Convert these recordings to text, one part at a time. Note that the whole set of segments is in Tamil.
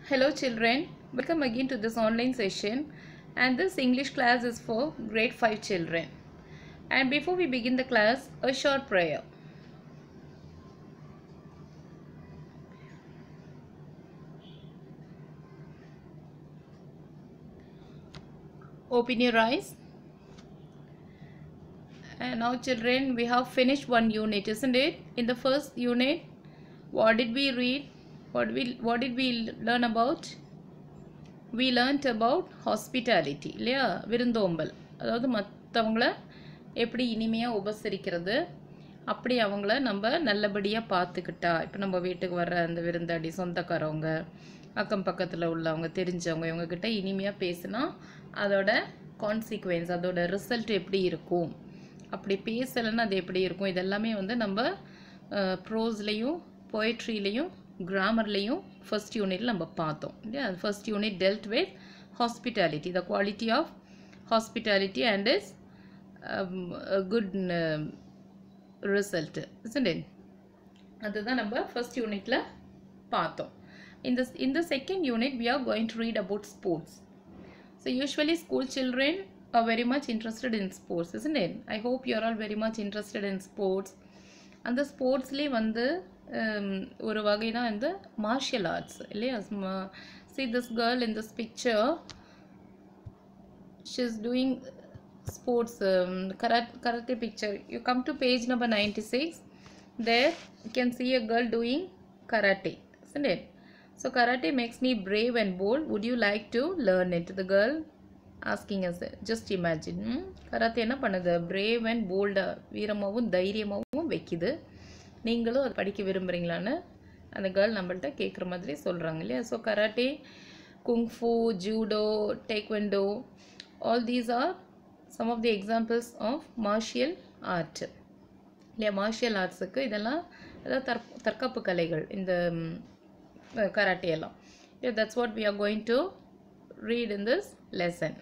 Hello children, welcome again to this online session, and this English class is for grade 5 children. And before we begin the class, a short prayer. Open your eyes. And now children, we have finished one unit, isn't it? In the first unit, what did we read? What did we learn about? We learnt about hospitality, இல்லையா? விருந்தோம்பல். அதாவது மற்றவங்கள எப்படி இனிமையாக உபசரிக்கிறது, அப்படி அவங்கள நம்ம நல்லபடியாக பார்த்துக்கிட்டா, இப்போ நம்ம வீட்டுக்கு வர்ற அந்த விருந்தாடி சொந்தக்காரவங்க, அக்கம் பக்கத்தில் உள்ளவங்க, தெரிஞ்சவங்க, இவங்கக்கிட்ட இனிமையாக பேசினா அதோட கான்சிக்வன்ஸ், அதோட ரிசல்ட் எப்படி இருக்கும், அப்படி பேசலைன்னா அது எப்படி இருக்கும், இதெல்லாமே வந்து நம்ம ப்ரோஸ்லேயும் போய்ட்ரிலையும் கிராமர்லையும் ஃபர்ஸ்ட் யூனிட்ல நம்ம பார்த்தோம் இல்லையா. First unit dealt with hospitality, the quality of hospitality and is good result, isn't it? அதுதான் நம்ம ஃபர்ஸ்ட் யூனிட்ல பார்த்தோம். In the second unit we are going to read about sports. So usually school children are very much interested in sports, isn't it? I hope you are all very much interested in sports. அந்த ஸ்போர்ட்ஸ்லேயே வந்து ஒரு வகை தான் இந்த மார்ஷியல் ஆர்ட்ஸ் இல்லையா. See this girl in this picture, she is doing sports karate picture. You come to page number 96. There you can see a girl doing karate, isn't it? So karate makes me brave and bold. Would you like to learn it? The girl asking us. Just imagine, karate என்ன பண்ணுது, brave and bold, வீரமாகவும் தைரியமாகவும் வைக்குது. நீங்களும் அது படிக்க விரும்புகிறீங்களான்னு அந்த கேர்ள் நம்மள்கிட்ட கேட்குற மாதிரி சொல்கிறாங்க இல்லையா. So karate, kung fu, judo, taekwondo, all these are some of the examples of martial art இல்லையா. மார்ஷியல் ஆர்ட்ஸுக்கு இதெல்லாம் அதாவது தற்காப்பு கலைகள் இந்த கராட்டே எல்லாம். That's what we are going to read in this lesson.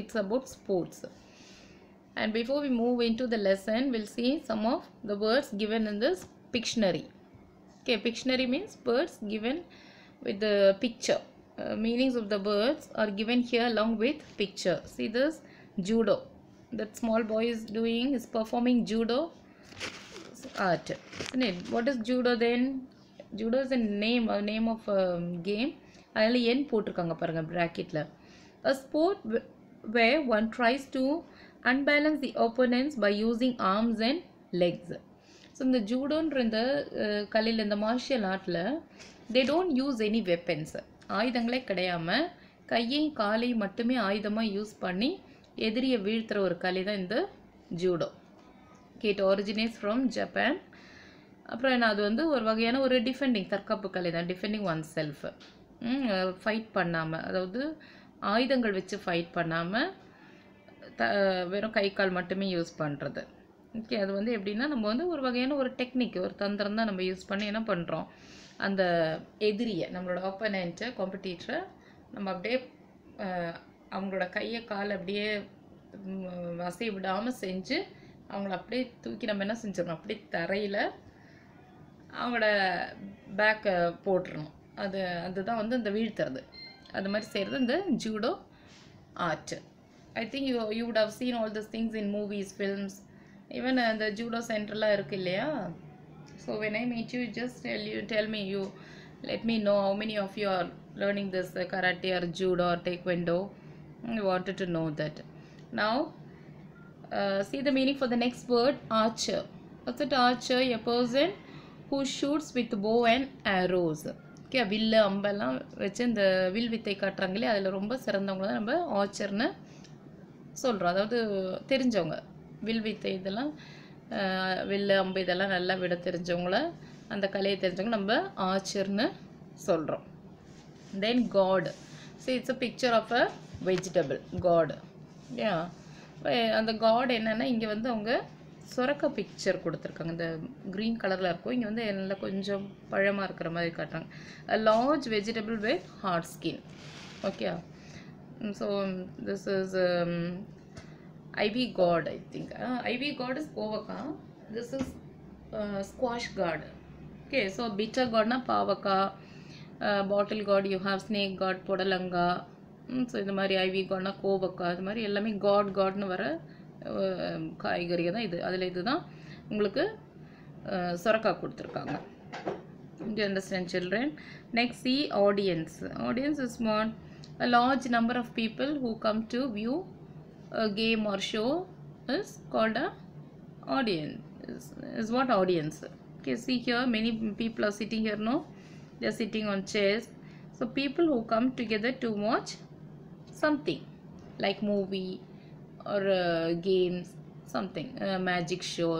It's about sports. And before we move into the lesson, we'll see some of the words given in this Pictionary. Okay, Pictionary means words given with the picture. Meanings of the words are given here along with picture. See this judo. That small boy is performing judo art, isn't it? What is judo then? Judo is a name of a game. அதில் என் போட்டிருக்காங்க பாருங்க ப்ராக்கெட்டில். A sport where one tries to unbalance the opponents by using arms and legs. So இந்த ஜூடோன்ற இந்த கலையில், இந்த மார்ஷியல் ஆர்ட்டில் they don't use any weapons. ஆயுதங்களே கிடையாமல் கையையும் காலையும் மட்டுமே ஆயுதமாக யூஸ் பண்ணி எதிரியை வீழ்த்துற ஒரு கலை தான் இந்த judo. It originates from Japan. அப்புறம் என்ன, அது வந்து ஒரு வகையான ஒரு தற்காப்பு கலை தான், டிஃபெண்டிங் ஒன் செல்ஃப். ஃபைட் பண்ணாமல், அதாவது ஆயுதங்கள் வச்சு ஃபைட் பண்ணாமல் வெறும் கை கால் மட்டுமே யூஸ் பண்ணுறது. ஓகே, அது வந்து எப்படின்னா நம்ம வந்து ஒரு வகையான ஒரு டெக்னிக், ஒரு தந்திரம் தான் நம்ம யூஸ் பண்ணி என்ன பண்ணுறோம், அந்த எதிரியை, நம்மளோட ஆப்போனண்ட்டை, காம்படிட்டரை நம்ம அப்படியே அவங்களோட கையை கால் அப்படியே அசைய விடாமல் செஞ்சு அவங்கள அப்படியே தூக்கி நம்ம என்ன செஞ்சிடணும், அப்படியே தரையில் அவங்களோட பேக்கை போட்டுடணும். அதுதான் வந்து இந்த வீழ்த்துறது. அது மாதிரி செய்கிறது இந்த judo art. I think you would have seen all these things in movies, films, even the judo centerலாம் இருக்கு இல்லையா. So when I meet you, just tell me, you let me know how many of you are learning this karate or judo or taekwondo. I wanted to know that. Now see the meaning for the next word, archer. What's it, archer? A person who shoots with bow and arrows. Okay, வில்லு அம்பெல்லாம் வச்சு இந்த வில் வித்தை காட்டுறாங்களே, அதில் ரொம்ப சிறந்தவங்க தான் நம்ம ஆர்ச்சர்னு சொல்கிறோம். அதாவது தெரிஞ்சவங்க, வில் வித்தை இதெல்லாம், வில்லு அம்பு இதெல்லாம் நல்லா விட தெரிஞ்சவங்கள, அந்த கலையை தெரிஞ்சவங்க நம்ம ஆர்ச்சர்னு சொல்கிறோம். Then cart. So it's a picture of a vegetable cart. ஏ அந்த காட் என்னென்னா, இங்கே வந்து அவங்க சொரக்க பிக்சர் கொடுத்துருக்காங்க. இந்த க்ரீன் கலரில் இருக்கும், இங்கே வந்து எல்லாம் கொஞ்சம் பழமாக இருக்கிற மாதிரி காட்டுறாங்க. A large vegetable with hard skin. Okay, so this is ivy gourd, I think. Ivy gourd is povaka. This is squash gourd. Okay, so bitter gourd na pavaka. Bottle gourd you have snake gourd புடலங்கா. ஸோ இந்த மாதிரி ஐவி காட்னா கோவக்காய், அது மாதிரி எல்லாமே காட்னு வர காய்கறியை தான் இது. அதில் இது தான் உங்களுக்கு சொரக்காய் கொடுத்துருக்காங்க. Do you understand, children? Next, see audience. Audience is what? A large number of people who come to view a game or show is called a audience. Is what audience? Okay, see here, many people are sitting here, no? They are sitting on chairs. So people who come together to watch something like movie or games, something, magic show.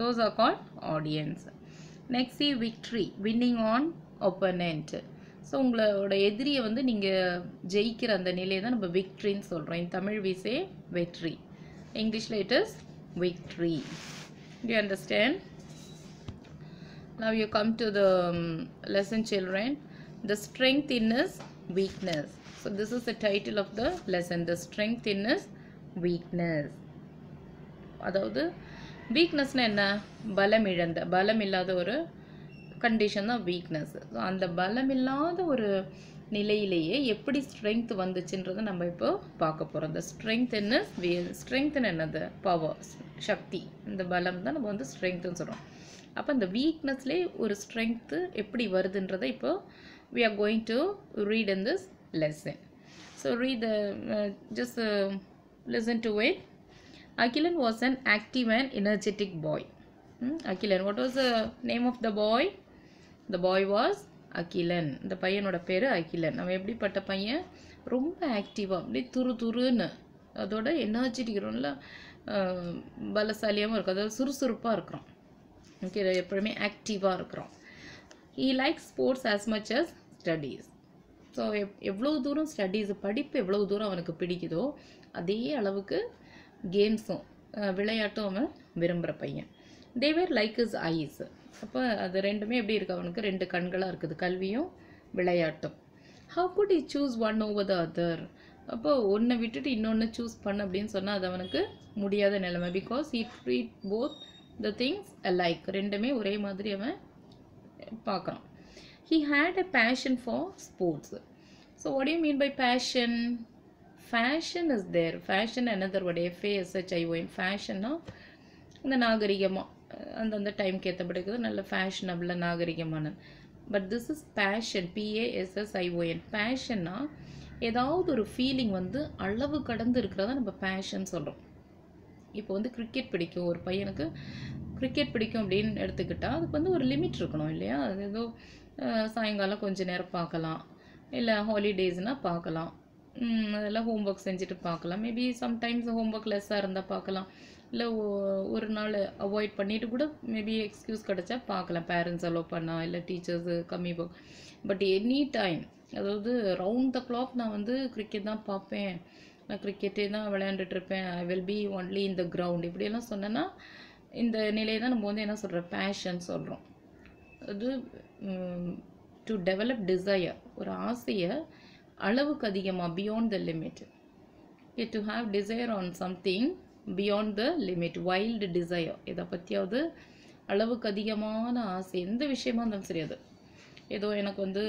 Those are called audience. Next, see victory, winning on opponent. So உங்களோட எதிரியை வந்து நீங்கள் ஜெயிக்கிற அந்த நிலையை தான் நம்ம விக்ட்ரின்னு சொல்கிறோம். இன் தமிழ் we say வெற்றி, இங்கிலீஷில் it is victory. Do you understand? Now you come to the lesson, children. The strength in his weakness. So this is the title of the lesson, the strength in his weakness. அதாவது வீக்னஸ்னா என்ன? பலம் இழந்த, பலம் இல்லாத ஒரு கண்டிஷன் தான் வீக்னஸ். ஸோ அந்த பலம் இல்லாத ஒரு நிலையிலேயே எப்படி ஸ்ட்ரென்த் வந்துச்சுன்றதை நம்ம இப்போ பார்க்க போகிறோம். இந்த ஸ்ட்ரென்த்னு என்னது? பவர், சக்தி. இந்த பலம் தான் நம்ம வந்து ஸ்ட்ரென்த்னு சொல்கிறோம். அப்போ இந்த வீக்னஸ்லேயே ஒரு ஸ்ட்ரென்த்து எப்படி வருதுன்றதை இப்போ we are going to read in this lesson. So read the just listen to it. Akhilan was an active and energetic boy. Akhilan, what was the name of the boy? The boy was Akhilan. இந்த பையனோட பேர் அகிலன். அவன் எப்படிப்பட்ட பையன்? ரொம்ப ஆக்டிவாக, அப்படி துருன்னு, அதோட எனர்ஜெட்டிக், ரொம்ப பலசாலியாகவும் இருக்கும், அதாவது சுறுசுறுப்பாக இருக்கிறோம். ஓகே, எப்பவுமே ஆக்டிவாக இருக்கிறோம். He likes sports as much as studies. So எவ்வளோ தூரம் ஸ்டடீஸ், படிப்பு எவ்வளோ தூரம் அவனுக்கு பிடிக்குதோ அதே அளவுக்கு கேம்ஸும் விளையாட்டும் அவன் விரும்புகிற பையன். they were like his eyes. அப்போ அது ரெண்டுமே எப்படி இருக்குது? அவனுக்கு ரெண்டு கண்களாக இருக்குது, கல்வியும் விளையாட்டும். how could he choose one over the other? அப்போ ஒன்றை விட்டுட்டு இன்னொன்று சூஸ் பண்ண அப்படின்னு சொன்னால் அது அவனுக்கு முடியாத நிலைமை. Because he treat both the things alike. ரெண்டுமே ஒரே மாதிரி அவன் பார்க்குறான். he had a passion for sports. so what do you mean by passion? fashion is there. fashion another word, fashion. ஃபேஷன்னா இந்த நாகரிகமாக அந்தந்த டைம்க்கு ஏற்றபடிக்கு நல்ல ஃபேஷனபிளாக நாகரிகமான. But this is passion, PASSION. பேஷன்னா ஏதாவது ஒரு ஃபீலிங் வந்து அளவு கடந்து இருக்கிறதா நம்ம பேஷன் சொல்கிறோம். இப்போ வந்து கிரிக்கெட் பிடிக்கும், ஒரு பையனுக்கு கிரிக்கெட் பிடிக்கும் அப்படின்னு எடுத்துக்கிட்டால் அதுக்கு வந்து ஒரு லிமிட் இருக்கணும் இல்லையா? அது ஏதோ சாயங்காலம் கொஞ்சம் நேரம் பார்க்கலாம், இல்லை ஹாலிடேஸ்னால் பார்க்கலாம், அதெல்லாம் ஹோம் ஒர்க் செஞ்சுட்டு பார்க்கலாம். மேபி சம்டைம்ஸ் ஹோம் ஒர்க் லெஸ்ஸாக இருந்தால் பார்க்கலாம், இல்லை ஒரு நாள் அவாய்ட் பண்ணிவிட்டு கூட மேபி எக்ஸ்கியூஸ் கிடச்சா பார்க்கலாம், பேரண்ட்ஸ் அலோவ் பண்ணால், இல்லை டீச்சர்ஸு கம்மி ஒர்க். பட் எனி டைம், அதாவது ரவுண்ட் த கிளாக் நான் வந்து கிரிக்கெட் தான் பார்ப்பேன், நான் கிரிக்கெட்டே தான் விளையாண்டுட்ருப்பேன், I will be only in the ground, இப்படியெல்லாம் சொன்னேன்னா இந்த நிலையை தான் நம்ம வந்து என்ன சொல்கிறோம்? பேஷன் சொல்கிறோம். அது டு டெவலப் டிசையர், ஒரு ஆசையை அளவுக்கு அதிகமாக, beyond the limit. To have desire on something beyond the limit, wild desire. இதை பற்றியாவது அளவுக்கு அதிகமான ஆசை, எந்த விஷயமா இருந்தாலும் சரி. அது ஏதோ எனக்கு வந்து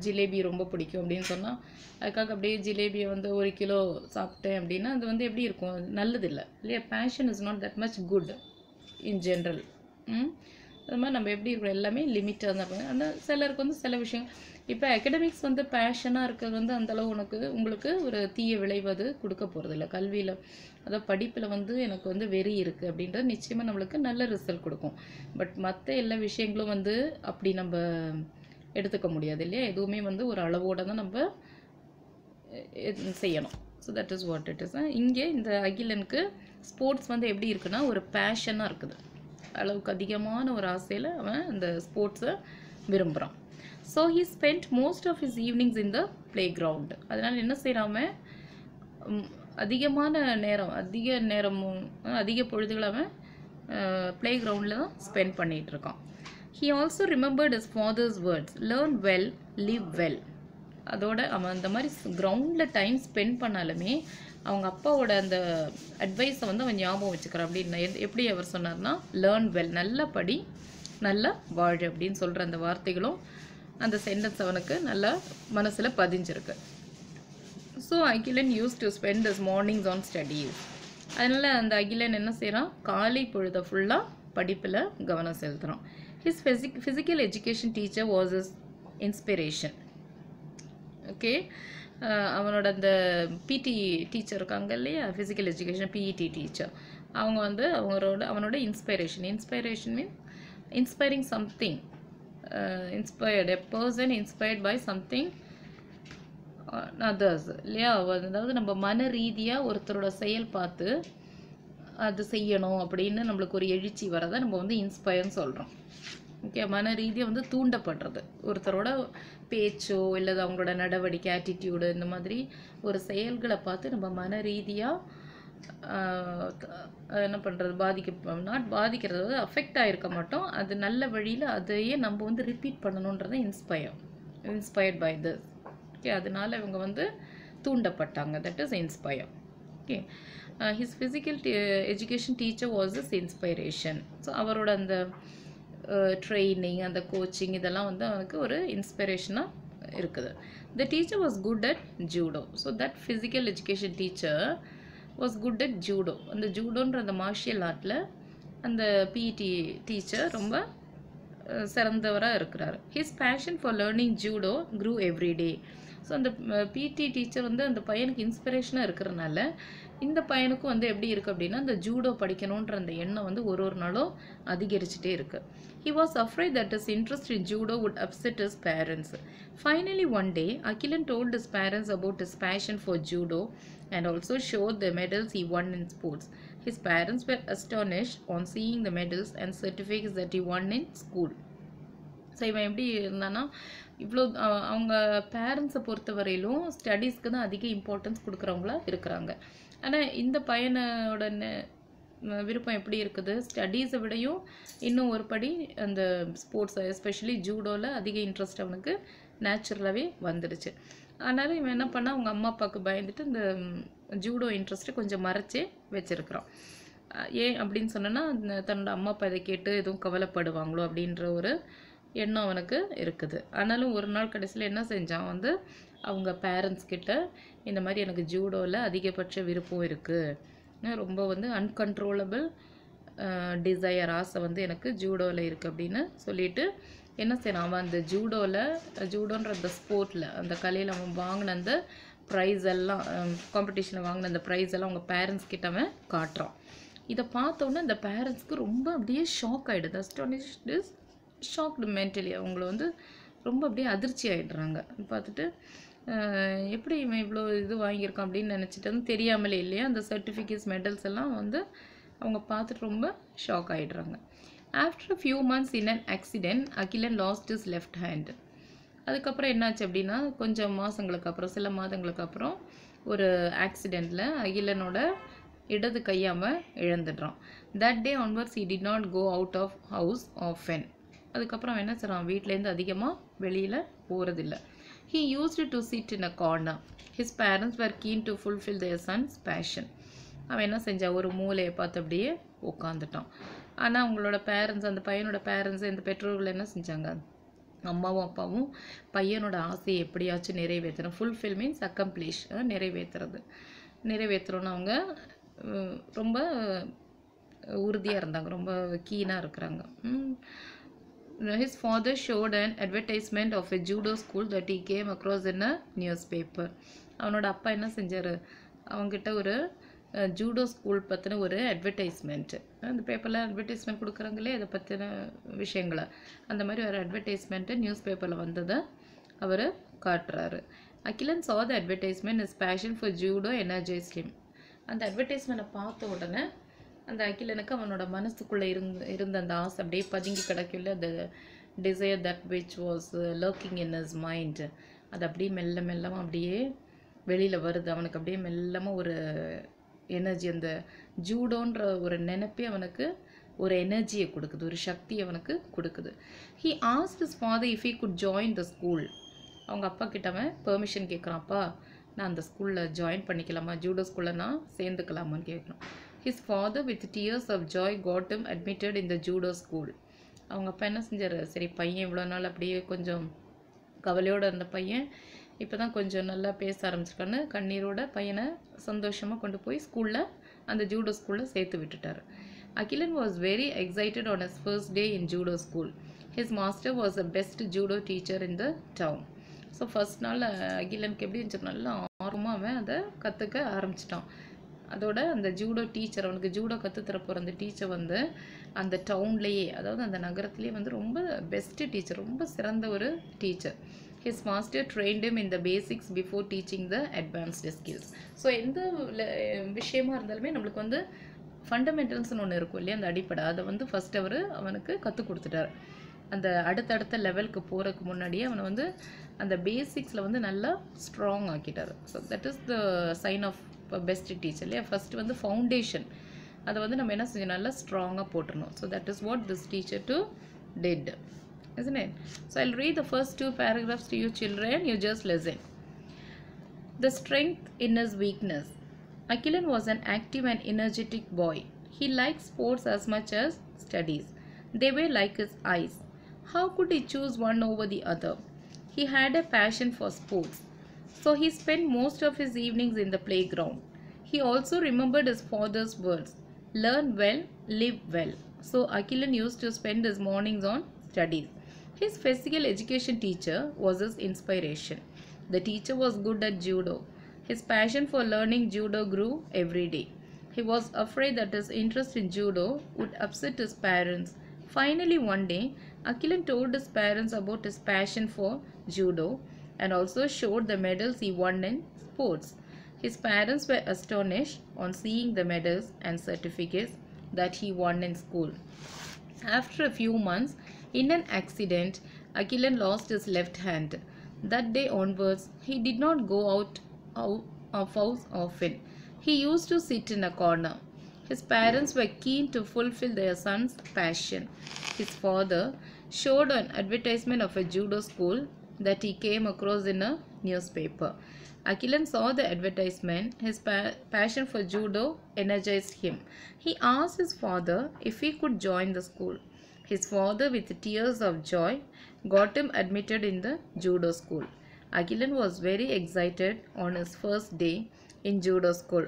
ஜிலேபி ரொம்ப பிடிக்கும் அப்படின்னு சொன்னால் அதுக்காக அப்படியே ஜிலேபியை வந்து 1 கிலோ சாப்பிட்டேன் அப்படின்னா அது வந்து எப்படி இருக்கும்? நல்லது இல்லை இல்லையா? Fashion is not that much good in general. அது மாதிரி நம்ம எப்படி இருக்கிறோம்? எல்லாமே லிமிட்டாக தான் இருப்பாங்க. ஆனால் சிலருக்கு வந்து சில விஷயம், இப்போ அகடமிக்ஸ் வந்து பேஷனாக இருக்கிறது வந்து அந்தளவு உங்களுக்கு ஒரு தீய விளைவது கொடுக்க போகிறது இல்லை. கல்வியில், அதாவது படிப்பில் வந்து எனக்கு வந்து வெறி இருக்குது அப்படின்றது நிச்சயமாக நம்மளுக்கு நல்ல ரிசல்ட் கொடுக்கும். பட் மற்ற எல்லா விஷயங்களும் வந்து அப்படி நம்ம எடுத்துக்க முடியாது இல்லையா? எதுவுமே வந்து ஒரு அளவோடு தான் நம்ம செய்யணும். So that is what it is. இங்கே இந்த அகிலனுக்கு ஸ்போர்ட்ஸ் வந்து எப்படி இருக்குன்னா ஒரு பேஷனாக இருக்குது, அளவுக்கு அதிகமான ஒரு ஆசையில் அவன் அந்த ஸ்போர்ட்ஸை விரும்புகிறான். So he spend most of his evenings in the play ground. அதனால் என்ன செய்கிறாம அதிகமான நேரம், அதிக பொழுதுகளை அவன் ப்ளே கிரவுண்டில் தான் spend பண்ணிகிட்ருக்கான். He also remembered his father's words, learn well, live well. அதோட அவன் அந்த மாதிரி கிரவுண்டில் டைம் ஸ்பெண்ட் பண்ணாலுமே அவங்க அப்பாவோட அந்த அட்வைஸை வந்து அவன் ஞாபகம் வச்சுக்கிறான். அப்படின்னு எப்படி அவர் சொன்னார்னா, லேர்ன் வெல், நல்ல படி, நல்லா வாழ் அப்படின்னு சொல்கிற அந்த வார்த்தைகளும் அந்த சென்டென்ஸ் அவனுக்கு நல்லா மனசில் பதிஞ்சிருக்கு. So Akilan use to spend this mornings on studies. அதனால் அந்த அகிலன் என்ன செய்கிறான், காலை பொழுதை ஃபுல்லாக படிப்பில் கவனம் செலுத்துகிறான். His physical education teacher was is inspiration. Okay, அவனோட அந்த பிடி டீச்சர் இருக்காங்க இல்லையா, ஃபிசிக்கல் எஜுகேஷன் பிஇடி டீச்சர், அவங்க வந்து அவனோட inspiration mean inspiring something, inspired a person inspired by something others இல்லையா. அதாவது நம்ம மன ரீதியாக ஒருத்தரோட செயல் பார்த்து அது செய்யணும் அப்படின்னு நம்மளுக்கு ஒரு எழுச்சி வரதை நம்ம வந்து இன்ஸ்பயர்னு சொல்கிறோம். ஓகே, மன ரீதியாக வந்து தூண்டப்படுறது, ஒருத்தரோட பேச்சோ இல்லை அவங்களோட நடவடிக்கை ஆட்டிடியூடு இந்த மாதிரி ஒரு செயல்களை பார்த்து நம்ம மன ரீதியாக என்ன பண்ணுறது, பாதிக்கிறது அஃபெக்ட் ஆகிருக்க மாட்டோம், அது நல்ல வழியில் அதையே நம்ம வந்து ரிப்பீட் பண்ணணுன்றதை இன்ஸ்பயர்ட் பை திஸ். ஓகே, அதனால இவங்க வந்து தூண்டப்பட்டாங்க, that is inspire. Okay, his physical education teacher was is inspiration. So அவரோட அந்த ட்ரைனிங் அந்த கோச்சிங் இதெல்லாம் வந்து அவனுக்கு ஒரு இன்ஸ்பிரேஷனாக இருக்குது. The teacher was good at judo. So that physical education teacher was good at judo. அந்த ஜூடோன்ற அந்த மார்ஷியல் ஆர்ட்டில் அந்த பிஇடி டீச்சர் ரொம்ப சிறந்தவராக இருக்கிறார். His passion for learning judo grew everyday. So அந்த பிடி டீச்சர் வந்து அந்த பையனுக்கு இன்ஸ்பிரேஷனாக இருக்கிறனால இந்த பையனுக்கும் வந்து எப்படி இருக்குது அப்படின்னா அந்த ஜூடோ படிக்கணுன்ற அந்த எண்ணம் வந்து ஒரு நாளும் அதிகரிச்சுட்டே இருக்குது. He was afraid that his interest in judo would upset his parents. Finally, one day, Akilan told his parents about his passion for judo and also showed the medals he won in sports. His parents were astonished on seeing the medals and certificates that he won in school. So இவன் எப்படி இருந்தான்னா, இவ்வளோ அவங்க பேரண்ட்ஸை பொறுத்த வரையிலும் ஸ்டடீஸ்க்கு தான் அதிக இம்பார்ட்டன்ஸ் கொடுக்குறவங்களா இருக்கிறாங்க. ஆனால் இந்த பையனோட விருப்பம் எப்படி இருக்குது, ஸ்டடீஸை விடையும் இன்னும் ஒரு படி அந்த ஸ்போர்ட்ஸ் எஸ்பெஷலி ஜூடோவில் அதிக இன்ட்ரெஸ்ட் அவனுக்கு நேச்சுரலாகவே வந்துடுச்சு. ஆனாலும் இவன் என்ன பண்ணால் அவங்க அம்மா அப்பாவுக்கு பயந்துட்டு இந்த ஜூடோ இன்ட்ரெஸ்ட்டு கொஞ்சம் மறைச்சே வச்சுருக்கிறான். ஏன் அப்படின்னு சொன்னோன்னா, தன்னோட அம்மா அப்பா இதை கேட்டு எதுவும் கவலைப்படுவாங்களோ அப்படின்ற ஒரு எண்ணம் அவனுக்கு இருக்குது. ஆனாலும் ஒரு நாள் கடைசியில் என்ன செஞ்சான், வந்து அவங்க பேரண்ட்ஸ் கிட்ட இந்த மாதிரி எனக்கு ஜூடோவில் அதிகபட்ச விருப்பம் இருக்குது, ரொம்ப வந்து அன்கண்ட்ரோலபிள் டிசையர் ஆசை வந்து எனக்கு ஜூடோவில் இருக்குது அப்படின்னு சொல்லிட்டு என்ன செய்யறான், அவன் அந்த ஜூடோன்ற அந்த ஸ்போர்ட்டில் அந்த கலையில் அவன் வாங்கின அந்த ப்ரைஸ் எல்லாம் காம்படிஷனில் வாங்கின அந்த ப்ரைஸ் எல்லாம் அவங்க பேரண்ட்ஸ் கிட்ட அவன் காட்டுறான். இதை பார்த்தோன்னே அந்த பேரண்ட்ஸ்க்கு ரொம்ப அப்படியே ஷாக் ஆகிடுது. அஸ்டானிஷ்டு ஷாக்டு மென்டலி, அவங்கள வந்து ரொம்ப அப்படியே அதிர்ச்சி ஆகிடுறாங்க. பார்த்துட்டு எப்படி இவன் இவ்வளோ இது வாங்கியிருக்கான் அப்படின்னு நினச்சிட்டு தெரியாமலே இல்லையா அந்த சர்டிஃபிகேட்ஸ் மெடல்ஸ் எல்லாம் வந்து அவங்க பார்த்துட்டு ரொம்ப ஷாக் ஆகிடுறாங்க. After few months in an accident Akilan lost is left hand. அதுக்கப்புறம் என்னாச்சு அப்படின்னா, கொஞ்சம் மாதங்களுக்கு அப்புறம் சில மாதங்களுக்கு அப்புறம் ஒரு ஆக்சிடெண்ட்டில் அகிலனோட இடது கையாமல் இழந்துடுறான். That day onwards he did not go out of house often. அதுக்கப்புறம் என்ன செய்கிறான், வீட்டிலேருந்து அதிகமாக வெளியில் போகிறதில்ல. He used to sit in a corner. His parents were keen to fulfill their son's passion. அவன் என்ன செஞ்சான், ஒரு மூலையை பார்த்து அப்படியே உட்காந்துட்டான். ஆனால் அவங்களோட பேரண்ட்ஸ், அந்த பையனோட பேரண்ட்ஸ், இந்த பெற்றோர்கள் என்ன செஞ்சாங்க, அம்மாவும் அப்பாவும் பையனோட ஆசையை எப்படியாச்சும் நிறைவேற்றணும். ஃபுல்ஃபில் மீன்ஸ் அக்கம்ப்ளிஷ், நிறைவேற்றுறோன்னு அவங்க ரொம்ப உறுதியாக இருந்தாங்க, ரொம்ப கீனாக இருக்கிறாங்க. His father showed an advertisement of a judo school that he came across in a newspaper. அவனோட அப்பா என்ன செஞ்சார், அவங்ககிட்ட ஒரு ஜூடோ ஸ்கூல் பற்றின ஒரு அட்வர்டைஸ்மெண்ட்டு, அந்த பேப்பரில் அட்வர்டைஸ்மெண்ட் கொடுக்குறாங்களே அதை பற்றின விஷயங்களை, அந்த மாதிரி ஒரு அட்வர்டைஸ்மெண்ட்டு நியூஸ் பேப்பரில் வந்ததை அவர் காட்டுறாரு. Akilan saw the advertisement, his passion for judo energized him. அந்த அட்வர்டைஸ்மெண்ட்டை பார்த்த உடனே அந்த அகிலனுக்கு அவனோட மனசுக்குள்ளே இருந்த அந்த ஆசை அப்படியே பதுங்கி கிடக்கல, அந்த desire that which was lurking in his mind, அது அப்படியே மெல்லமாக அப்படியே வெளியில் வருது. அவனுக்கு அப்படியே மெல்லமாக ஒரு எனர்ஜி, அந்த ஜூடோன்ற ஒரு நினைப்பே அவனுக்கு ஒரு எனர்ஜியை கொடுக்குது, ஒரு சக்தி அவனுக்கு கொடுக்குது. He asked his father if he could join the school. அவங்க அப்பா கிட்ட அவன் பெர்மிஷன் கேட்குறான்ப்பா, நான் அந்த ஸ்கூலில் ஜாயின் பண்ணிக்கலாமா, ஜூடோ ஸ்கூலில் நான் சேர்ந்துக்கலாமான்னு கேட்குறான். His father with tears of joy got him admitted in the judo school. அவங்க அப்பா என்ன செஞ்சார், சரி பையன் இவ்வளோ நாள் அப்படியே கொஞ்சம் கவலையோடு இருந்த பையன் இப்போ தான் கொஞ்சம் நல்லா பேச ஆரம்பிச்சிருக்கான்னு கண்ணீரோட பையனை சந்தோஷமாக கொண்டு போய் ஸ்கூலில், அந்த ஜூடோ ஸ்கூலில் சேர்த்து விட்டுட்டார். Akilan was very excited on his first day in judo school. His master was the best judo teacher in the town. So first நாள் அகிலனுக்கு எப்படி இருந்துச்சு, நல்லா ஆர்வமாக அவன் அதை கற்றுக்க ஆரம்பிச்சிட்டான். அதோட அந்த ஜூடோ டீச்சர், அவனுக்கு ஜூடோ கற்றுத்தர போகிற அந்த டீச்சர் வந்து அந்த டவுன்லேயே, அதாவது அந்த நகரத்துலேயே வந்து ரொம்ப பெஸ்ட்டு டீச்சர், ரொம்ப சிறந்த ஒரு teacher. His master trained him in the basics before teaching the advanced skills. So எந்த விஷயமா இருந்தாலுமே நம்மளுக்கு வந்து ஃபண்டமெண்டல்ஸ்னு ஒன்று இருக்கும் இல்லையா, அந்த அடிப்படை, அதை வந்து ஃபஸ்ட் அவனுக்கு கற்றுக் கொடுத்துட்டார். அந்த அடுத்தடுத்த லெவலுக்கு போகிறதுக்கு முன்னாடியே அவனை வந்து அந்த பேசிக்ஸில் வந்து நல்லா ஸ்ட்ராங் ஆக்கிட்டார். So that is the sign of best teacher இல்லையா. ஃபஸ்ட்டு வந்து ஃபவுண்டேஷன், அதை வந்து நம்ம என்ன செஞ்சோம், நல்லா ஸ்ட்ராங்காக போட்டுருணும். So that is what this teacher to did, isn't it? So I'll read the first 2 paragraphs to you children, you just listen. The strength in his weakness. Agilan was an active and energetic boy. He liked sports as much as studies. They were like his eyes. How could he choose one over the other? He had a passion for sports, so he spent most of his evenings in the playground. He also remembered his father's words, learn well, live well. So Agilan used to spend his mornings on studies. His physical education teacher was his inspiration. The teacher was good at judo. His passion for learning judo grew every day. He was afraid that his interest in judo would upset his parents. Finally, one day, Agilan told his parents about his passion for judo and also showed the medals he won in sports. His parents were astonished on seeing the medals and certificates that he won in school. After a few months, in an accident, Agilan lost his left hand. That day onwards, he did not go out of house often. He used to sit in a corner. His parents were keen to fulfill their son's passion. His father showed an advertisement of a judo school that he came across in a newspaper. Agilan saw the advertisement. His passion for judo energized him. He asked his father if he could join the school. His father, with tears of joy, got him admitted in the judo school. Agilan was very excited on his first day in judo school.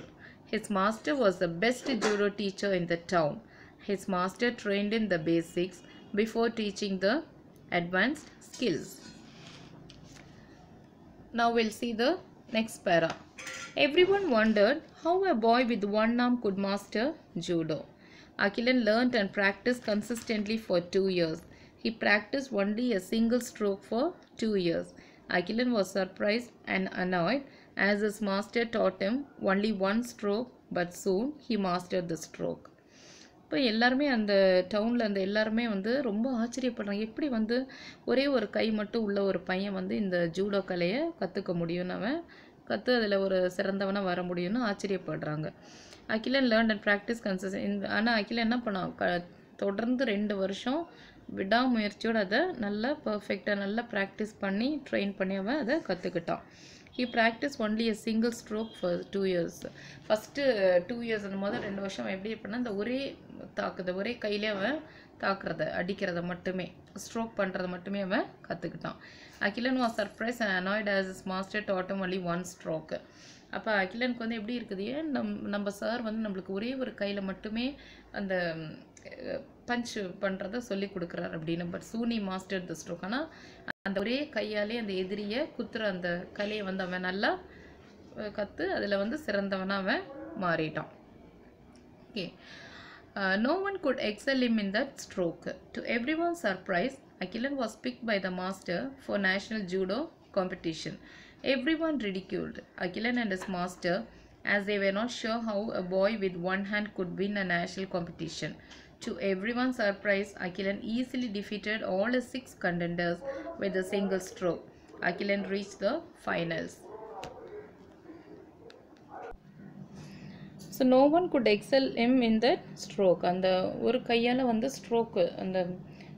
His master was the best judo teacher in the town. His master trained in the basics before teaching the advanced skills. Now we'll see the next para. Everyone wondered how a boy with one arm could master judo. Agilan learned and practiced consistently for 2 years. He practiced only a single stroke for 2 years. Agilan was surprised and annoyed as his master taught him only one stroke, but soon he mastered the stroke. இப்போ எல்லாருமே அந்த டவுனில் அந்த எல்லாருமே வந்து ரொம்ப ஆச்சரியப்படுறாங்க, எப்படி வந்து ஒரே ஒரு கை மட்டும் உள்ள ஒரு பையன் வந்து இந்த ஜூடோ கலையை கற்றுக்க முடியும்னு, அவன் அதில் ஒரு சிறந்தவனாக வர முடியும்னு ஆச்சரியப்படுறாங்க. Akilan learn and practice consistent. ஆனால் அகிலன் என்ன பண்ணான், தொடர்ந்து 2 வருஷம் விடாமுயற்சியோடு அதை நல்லா பர்ஃபெக்டாக நல்லா ப்ராக்டிஸ் பண்ணி ட்ரெயின் பண்ணி அவன் அதை கற்றுக்கிட்டான். He practiced only a single stroke for 2 years. First 2 years அந்த முதல் 2 வருஷம் அவன் எப்படி பண்ணால், அந்த ஒரே கையிலே அவன் அடிக்கிறத மட்டுமே, ஸ்ட்ரோக் பண்ணுறதை மட்டுமே அவன் கற்றுக்கிட்டான். Akilan was surprise and annoyed as his master taught him only one stroke. அப்போ அகிலனுக்கு வந்து எப்படி இருக்குது, ஏன் நம்ம சார் வந்து நம்மளுக்கு ஒரே ஒரு கையில் மட்டுமே அந்த பஞ்ச் பண்ணுறத சொல்லி கொடுக்குறாரு அப்படின்னு. But soon he master the stroke. ஆனால் அந்த ஒரே கையாலே அந்த எதிரியை குத்துற அந்த கலையை வந்து அவன் நல்லா கற்று அதில் வந்து சிறந்தவனாக அவன் மாறிட்டான். Okay, no one could excel him in that stroke. To everyone's surprise, Agilan was picked by the master for national judo competition. Everyone ridiculed Agilan and his master as they were not sure how a boy with one hand could win a national competition. To everyone's surprise, Agilan easily defeated all his 6 contenders with a single stroke. Agilan reached the finals. So no one could excel him in that stroke. அந்த ஒரு கையால் வந்து ஸ்ட்ரோக்கு, அந்த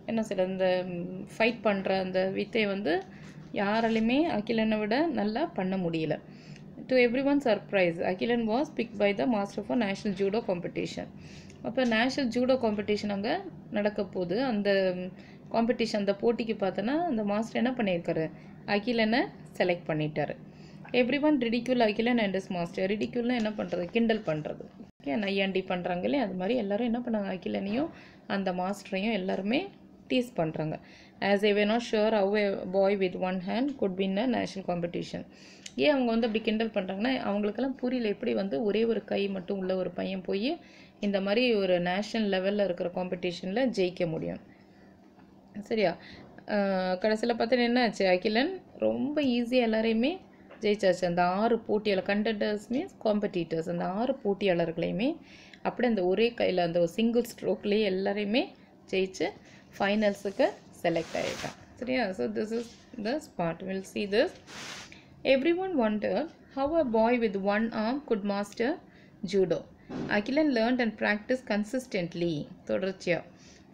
என்ன சொல்ல, அந்த ஃபைட் பண்ணுற அந்த வித்தை வந்து யாராலையுமே அகிலனை விட நல்லா பண்ண முடியல. to everyone's surprise, Akilan was picked by the master for national judo competition. அப்போ நேஷ்னல் ஜூடோ காம்படிஷன் அங்கே நடக்க போகுது. அந்த காம்படிஷன் அந்த போட்டிக்கு பார்த்தோன்னா அந்த மாஸ்டர் என்ன பண்ணியிருக்காரு, அகிலனை செலக்ட் பண்ணிட்டாரு. Every one ridicule Akilan and is master. ரிடிக்யூல்னால் என்ன பண்ணுறது, கிண்டல் பண்ணுறது, ஓகே, நையாண்டி பண்ணுறாங்களே அது மாதிரி எல்லோரும் என்ன பண்ணாங்க, அகிலனையும் அந்த மாஸ்டரையும் எல்லாருமே டீஸ் பண்ணுறாங்க. As I was not sure how a boy with one hand could win a national competition. ஏன் அவங்க வந்து அப்படி கிண்டல் பண்ணுறாங்கன்னா, அவங்களுக்கெல்லாம் புரியல எப்படி வந்து ஒரே ஒரு கை மட்டும் உள்ள ஒரு பையன் போய் இந்த மாதிரி ஒரு நேஷ்னல் லெவலில் இருக்கிற காம்படிஷனில் ஜெயிக்க முடியும். சரியா, கடைசியில் பார்த்தீங்கன்னா என்ன ஆச்சு, அகிலன் ரொம்ப ஈஸியாக எல்லாரையுமே ஜெயிச்சாச்சு. அந்த 6 போட்டியாளர், கண்டெண்டர்ஸ் மீன்ஸ் காம்படிட்டர்ஸ், அந்த 6 போட்டியாளர்களையுமே அப்படியே அந்த ஒரே கையில் அந்த ஒரு சிங்கிள் ஸ்ட்ரோக்லேயே எல்லாரையுமே ஜெயிச்சு ஃபைனல்ஸுக்கு செலக்ட் ஆகிட்டான். சரியா, so this is the spot, will see this. Everyone wondered how a boy with one arm could master judo. Akilan learned and practiced consistently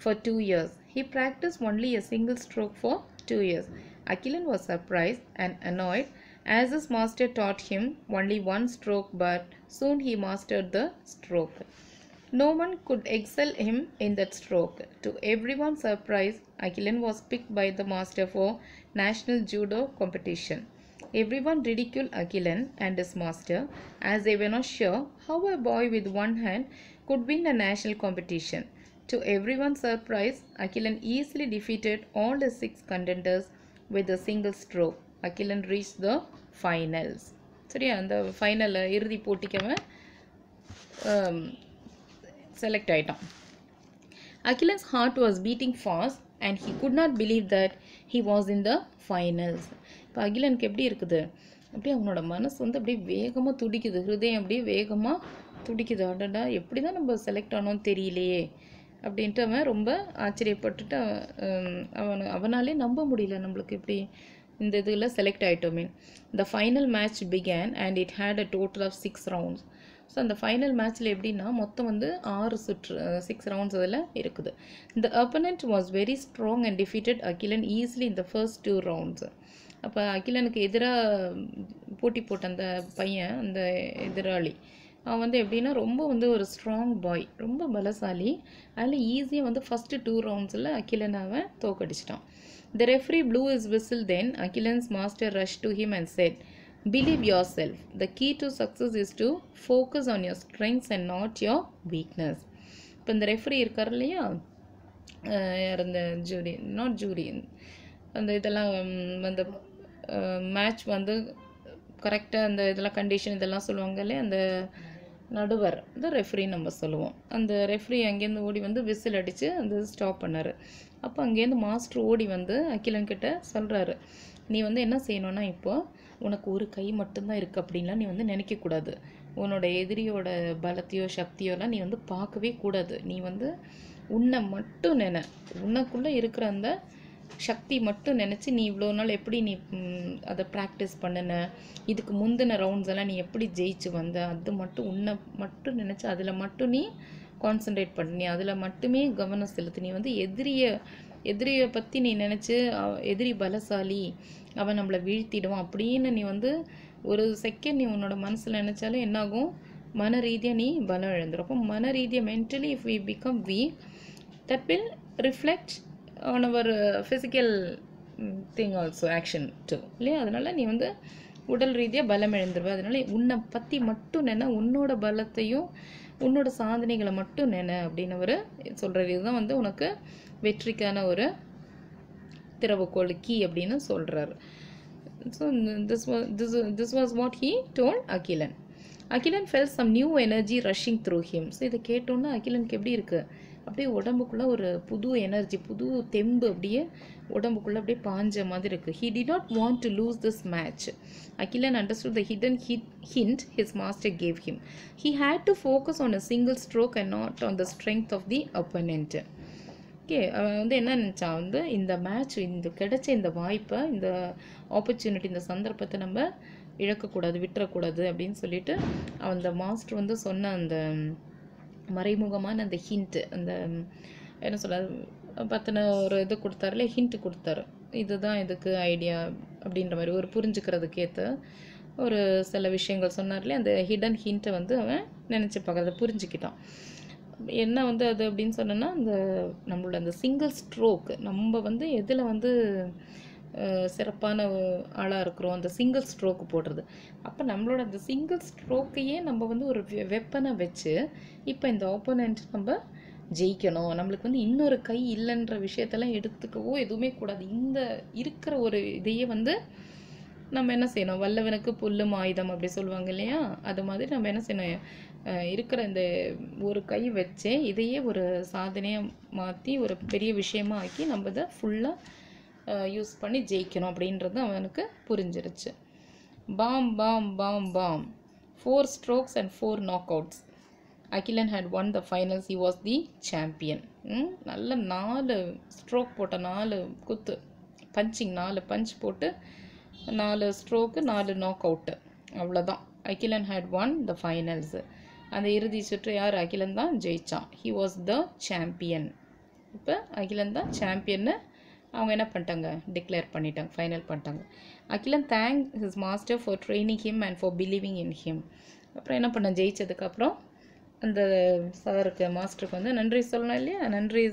for 2 years. He practiced only a single stroke for 2 years. Akilan was surprised and annoyed as his master taught him only one stroke, but soon he mastered the stroke. No one could excel him in that stroke. To everyone's surprise, Akilan was picked by the master for national judo competition. Everyone ridiculed Akilan and his master as they were not sure how a boy with one hand could win a national competition. To everyone's surprise, Akilan easily defeated all the 6 contenders with a single stroke. Akilan reached the finals. சரியா, அந்த ஃபைனல் இறுதி போட்டிக்கு அவன் செலக்ட் ஆயிட்டான். Akilan's heart was beating fast and he could not believe that he was in the finals. இப்போ அகிலனுக்கு எப்படி இருக்குது, அப்படியே அவனோட மனசு வந்து அப்படியே வேகமாக துடிக்குது, ஹிருதயம் அப்படியே வேகமாக துடிக்குது. அடடா, எப்படி தான் நம்ம செலக்ட் ஆனோன்னு தெரியலையே அப்படின்ட்டு அவன் ரொம்ப ஆச்சரியப்பட்டுட்டு அவனாலே நம்ப முடியல, நம்மளுக்கு இப்படி இந்த இதில் செலக்ட் ஆகிட்டோமே. The final match began and it had a total of 6 rounds. So அந்த ஃபைனல் மேட்ச்சில் எப்படின்னா மொத்தம் வந்து 6 சுற்று, 6 ரவுண்ட்ஸ் அதில் இருக்குது. The opponent was very strong and defeated Akilan easily in the first 2 rounds. அப்போ அகிலனுக்கு எதிராக போட்டி போட்ட அந்த பையன், அந்த எதிராளி, அவன் வந்து எப்படின்னா ரொம்ப வந்து ஒரு ஸ்ட்ராங் பாய், ரொம்ப பலசாலி. அதில் ஈஸியாக வந்து ஃபஸ்ட்டு 2 ரவுண்ட்ஸில் அகிலனை அவன் தோக்கடிச்சிட்டான். The referee blew his whistle then. Akilan's master rushed to him and said, "Believe yourself. The key to success is to focus on your strengths and not your weakness." இப்போ இந்த ரெஃப்ரி இருக்கார் இல்லையா, அந்த ஜூரி, நாட் ஜூரி, அந்த இதெல்லாம் அந்த மேட்ச் வந்து கரெக்டாக அந்த இதெல்லாம் கண்டிஷன் இதெல்லாம் சொல்லுவாங்க இல்லையா, அந்த நடுவர், இந்த ரெஃப்ரி நம்ம சொல்லுவோம். அந்த ரெஃப்ரி அங்கேருந்து ஓடி வந்து விசில் அடித்து அந்த ஸ்டாப் பண்ணார். அப்போ அங்கேருந்து மாஸ்டர் ஓடி வந்து அகிலன்கிட்ட சொல்கிறாரு, நீ வந்து என்ன செய்யணும்னா, இப்போ உனக்கு ஒரு கை மட்டும்தான் இருக்குது அப்படின்லாம் நீ வந்து நினைக்கக்கூடாது. உன்னோட எதிரியோட பலத்தையோ சக்தியோலாம் நீ வந்து பார்க்கவே கூடாது. நீ வந்து உன்னை மட்டும் உனக்குள்ளே இருக்கிற அந்த சக்தி மட்டும் நினச்சி நீ இவ்வளோ நாள் எப்படி நீ அதை ப்ராக்டிஸ் பண்ணின, இதுக்கு முந்தின ரவுண்ட்ஸ் எல்லாம் நீ எப்படி ஜெயிச்சு வந்த, அது மட்டும் உன்னை மட்டும் நினச்சி அதில் மட்டும் நீ கான்சன்ட்ரேட் பண்ணி அதில் மட்டுமே கவனம் செலுத்து. நீ வந்து எதிரியை பற்றி நீ நினச்சி எதிரி பலசாலி, அவன் நம்மளை வீழ்த்திடுவான் அப்படின்னு நீ வந்து ஒரு செகண்ட் நீ உன்னோட மனசில் நினச்சாலும் என்னாகும், மன ரீதியாக நீ பலம் இழந்துடும். அப்போ மன ரீதியாக mentally if we become weak, that will reflect on our physical thing also, action too இல்லையா. அதனால் நீ வந்து உடல் ரீதியாக பலம் இழந்துருவ. அதனால் உன்னை பற்றி மட்டும் உன்னோட பலத்தையும் உன்னோட சாதனைகளை மட்டும் அப்படின்னு அவர் சொல்கிறார். இதுதான் வந்து உனக்கு வெற்றிக்கான ஒரு திறவுகோல், கீ அப்படின்னு சொல்கிறாரு. So this was what he told Akilan. Akilan felt some new energy rushing through him. So இதை கேட்டோன்னா அகிலனுக்கு எப்படி இருக்குது, அப்படியே உடம்புக்குள்ளே ஒரு புது எனர்ஜி, புது தெம்பு அப்படியே உடம்புக்குள்ளே அப்படியே பாஞ்ச மாதிரி இருக்குது. He did not want to lose this match. Akilan understood the hidden hint his master gave him. He had to focus on a single stroke and not on the strength of the opponent. Okay, அவன் வந்து என்ன நினச்சான், வந்து இந்த மேட்ச், இந்த கிடைச்ச இந்த வாய்ப்பை, இந்த ஆப்பர்ச்சுனிட்டி, இந்த சந்தர்ப்பத்தை நம்ம இழக்கக்கூடாது, விட்டுறக்கூடாது அப்படின்னு சொல்லிட்டு அந்த மாஸ்டர் வந்து சொன்ன அந்த மறைமுகமான அந்த ஹிண்ட்டு, அந்த என்ன சொல்ல பற்றின ஒரு இது கொடுத்தாருல, ஹிண்ட்டு கொடுத்தாரு, இதுதான் இதுக்கு ஐடியா அப்படின்ற மாதிரி ஒரு புரிஞ்சுக்கிறதுக்கு ஏற்ற ஒரு சில விஷயங்கள் சொன்னார்லே, அந்த ஹிடன் ஹிண்ட்டை வந்து அவன் நினச்சி பார்க்க அதை புரிஞ்சுக்கிட்டான். என்ன வந்து அது அப்படின்னு சொன்னோன்னா, அந்த நம்மளோட அந்த சிங்கிள் ஸ்ட்ரோக் நம்ம வந்து எதில் வந்து சிறப்பான ஆளாக இருக்கிறோம், அந்த சிங்கிள் ஸ்ட்ரோக்கு போடுறது. அப்போ நம்மளோட அந்த சிங்கிள் ஸ்ட்ரோக்கையே நம்ம வந்து ஒரு வெப்பனை வச்சு இப்போ இந்த ஆப்போனண்ட் நம்ம ஜெயிக்கணும், நம்மளுக்கு வந்து இன்னொரு கை இல்லைன்ற விஷயத்தெல்லாம் எடுத்துக்கவோ எதுவுமே கூடாது. இந்த இருக்கிற ஒரு இதையே வந்து நம்ம என்ன செய்யணும், வல்லவனுக்கு புல்லும் ஆயுதம் அப்படி சொல்லுவாங்க இல்லையா, அது மாதிரி நம்ம என்ன செய்யணும், இருக்கிற இந்த ஒரு கை வச்சே இதையே ஒரு சாதனையாக மாற்றி ஒரு பெரிய விஷயமா ஆக்கி நம்ம இதை ஃபுல்லாக யூஸ் பண்ணி ஜெயிக்கணும் அப்படின்றது அவனுக்கு புரிஞ்சிருச்சு. பாம் பாம் பாம் பாம் 4 strokes and 4 knockouts. Akilan had won the finals. He was the champion. நல்ல 4 ஸ்ட்ரோக் போட்ட 4 குத்து பஞ்சிங் 4 பஞ்ச் போட்டு 4 ஸ்ட்ரோக்கு 4 நாக் அவுட்டு, அவ்வளோதான். Akilan had won the finals. அந்த இறுதி சுற்று யார், அகிலன் தான் ஜெயித்தான். He was the champion. இப்போ அகிலன் தான் சாம்பியன்னு அவங்க என்ன பண்ணிட்டாங்க, டிக்ளேர் பண்ணிட்டாங்க, ஃபைனல் பண்ணிட்டாங்க. Akilan thank his master for training him and for believing in him. அப்புறம் என்ன பண்ண, ஜெயிச்சதுக்கப்புறம் அந்த சாருக்கு மாஸ்டருக்கு வந்து நன்றி சொல்லணும் இல்லையா, நன்றி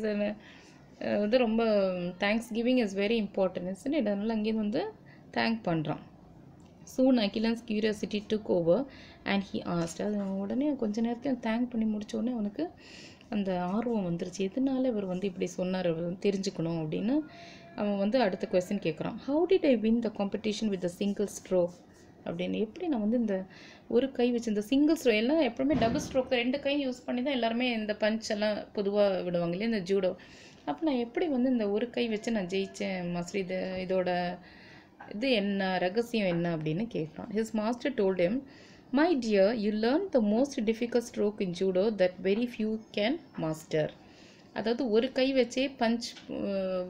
வந்து ரொம்ப thanks giving is very important. அதனால அங்கேயும் வந்து தேங்க் பண்ணுறான். Soon Akilan's curiosity took over and he asked. அது உடனே கொஞ்ச நேரத்தில் தேங்க் பண்ணி முடிச்ச உடனே அவனுக்கு அந்த ஆர்வம் வந்துருச்சு, எதனால இவர் வந்து இப்படி சொன்னார் தெரிஞ்சுக்கணும் அப்படின்னு. அவன் வந்து அடுத்த கொஸ்டின் கேட்குறான். How did I win the competition with the single stroke அப்படின்னு. எப்படி நான் வந்து இந்த ஒரு கை வச்சு இந்த சிங்கிள் ஸ்ட்ரோக், எல்லாம் எப்பவுமே டபுள் ஸ்ட்ரோக் தான், 2 கை யூஸ் பண்ணி தான் எல்லாருமே இந்த பஞ்ச் எல்லாம் பொதுவாக விடுவாங்க இல்லையா, இந்த ஜூடோ. அப்போ நான் எப்படி வந்து இந்த ஒரு கை வச்சு நான் ஜெயித்தேன் மாஸ்டர், இதோட இது என்ன, ரகசியம் என்ன அப்படின்னு கேட்குறான். His master told him, my dear, you learn the most difficult stroke in judo that very few can master. அதாவது ஒரு கை வச்சே பஞ்ச்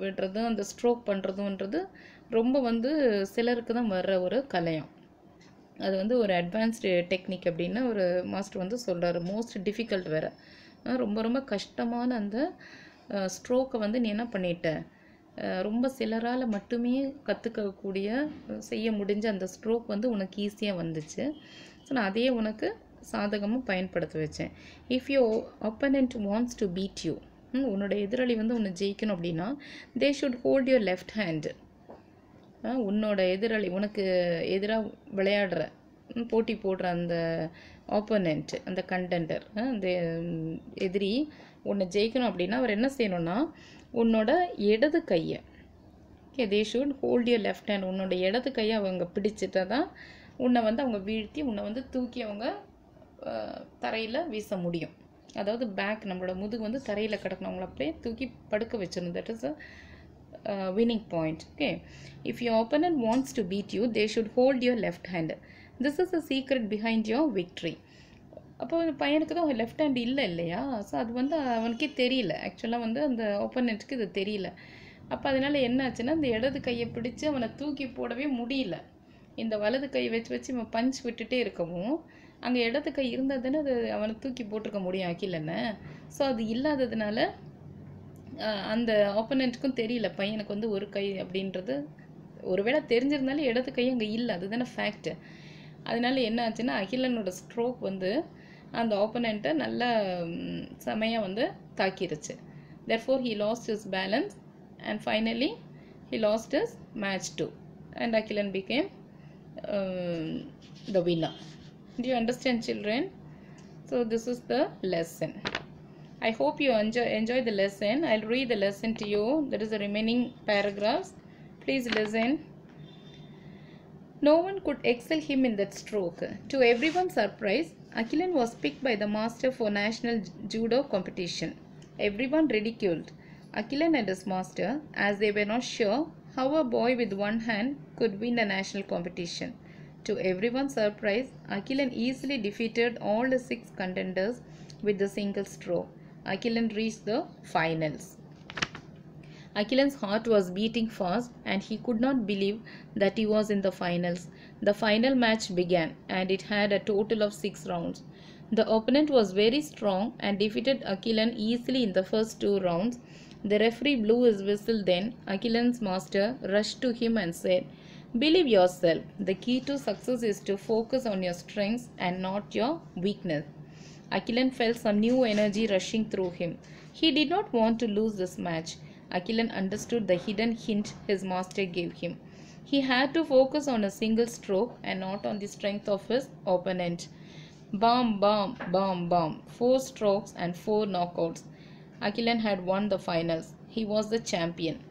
விடுறதும் அந்த ஸ்ட்ரோக் பண்ணுறதுன்றது ரொம்ப வந்து சிலருக்கு தான் வர்ற ஒரு கலையம். அது வந்து ஒரு அட்வான்ஸ்டு டெக்னிக் அப்படின்னு ஒரு மாஸ்டர் வந்து சொல்கிறாரு. மோஸ்ட் டிஃபிகல்ட் வேறு, ரொம்ப ரொம்ப கஷ்டமான அந்த ஸ்ட்ரோக்கை வந்து நீ என்ன பண்ணிட்ட, ரொம்ப சிலரால் மட்டுமே கற்றுக்கக்கூடிய செய்ய முடிஞ்ச அந்த ஸ்ட்ரோக் வந்து உனக்கு ஈஸியாக வந்துச்சு. ஸோ நான் அதையே உனக்கு சாதகமாக பயன்படுத்த வச்சேன். If you opponent wants to beat you, உன்னோட எதிராளி வந்து உன்னை ஜெயிக்கணும் அப்படின்னா, they should hold your left hand. உன்னோட எதிராளி, உனக்கு எதிராக விளையாடுற போட்டி போடுற அந்த ஆப்போனண்ட், அந்த கண்டெண்டர், அந்த எதிரி உன்னை ஜெயிக்கணும் அப்படின்னா அவர் என்ன செய்யணும்னா, உன்னோட இடது கையை, தே should hold your left hand, உன்னோட இடது கையை அவங்க பிடிச்சிட்டா தான் உன்னை வந்து அவங்க வீழ்த்தி உன்னை வந்து தூக்கி அவங்க தரையில் வீச முடியும். அதாவது பேக், நம்மளோட முதுகு வந்து தரையில் கிடக்கணும், அவங்கள அப்படியே தூக்கி படுக்க வச்சிடணும். That is a winning point. Okay, if your opponent wants to beat you, they should hold your left hand. This is the secret behind your victory. அப்போ அந்த பையனுக்கு தான் லெஃப்ட் ஹேண்ட் இல்லை இல்லையா, ஸோ அது வந்து அவனுக்கே தெரியல, ஆக்சுவலாக வந்து அந்த ஆப்போனண்ட்டுக்கு இது தெரியல. அப்போ அதனால் என்ன ஆச்சுன்னா, இந்த இடது கையை பிடிச்சி அவனை தூக்கி போடவே முடியல. இந்த வலது கையை வச்சு வச்சு இவன் பஞ்ச் விட்டுட்டே இருக்கவும், அங்கே இடது கை இருந்தால் தானே அது அவனை தூக்கி போட்டிருக்க முடியும் அகிலனை. ஸோ அது இல்லாததுனால அந்த ஆப்போனண்ட்டுக்கும் தெரியல பையனுக்கு வந்து ஒரு கை அப்படின்றது. ஒருவேளை தெரிஞ்சிருந்தாலும் இடது கை அங்கே இல்லை, அதுதானே ஃபேக்ட். அதனால என்ன ஆச்சுன்னா, அகிலனோட ஸ்ட்ரோக் வந்து அந்த ஆப்போனண்ட்டை நல்லா செமையாக வந்து தாக்கிருச்சு. therefore he lost his balance and finally he lost his match too and Akilan became the winner. Do you understand, children? So this is the lesson. I hope you enjoy the lesson. I'll read the lesson to you. That is the remaining paragraphs. Please listen. No one could excel him in that stroke. To everyone's surprise, Akilan was picked by the master for national judo competition. Everyone ridiculed Akilan and his master, as they were not sure how a boy with one hand could win a national competition. To everyone's surprise, Akilan easily defeated all the 6 contenders with the single stroke. Akilan reached the finals. Akilan's heart was beating fast and he could not believe that he was in the finals. The final match began and it had a total of 6 rounds. The opponent was very strong and defeated Akilan easily in the first 2 rounds. The referee blew his whistle then. Akilan's master rushed to him and said, Believe yourself. The key to success is to focus on your strengths and not your weakness. Akilan felt some new energy rushing through him. He did not want to lose this match. Akilan understood the hidden hint his master gave him. He had to focus on a single stroke and not on the strength of his opponent. Bam, bam, bam, bam. 4 strokes and 4 knockouts. Akilan had won the finals. He was the champion.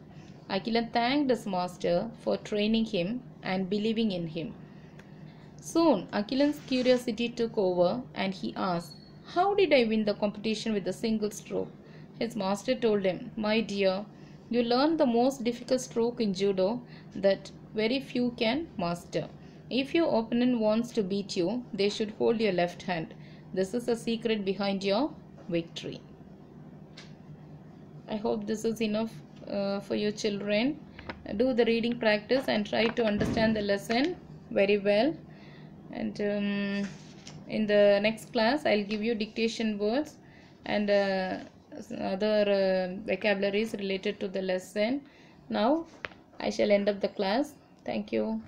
Akilan thanked his master for training him and believing in him. Soon, Akilan's curiosity took over and he asked, "How did I win the competition with a single stroke?" His master told him, "My dear, you learned the most difficult stroke in judo that very few can master. If your opponent wants to beat you, they should hold your left hand. This is the secret behind your victory." I hope this is enough for your children. Do the reading practice and try to understand the lesson very well. And in the next class, I'll give you dictation words and other vocabularies related to the lesson. Now, I shall end up the class. Thank you.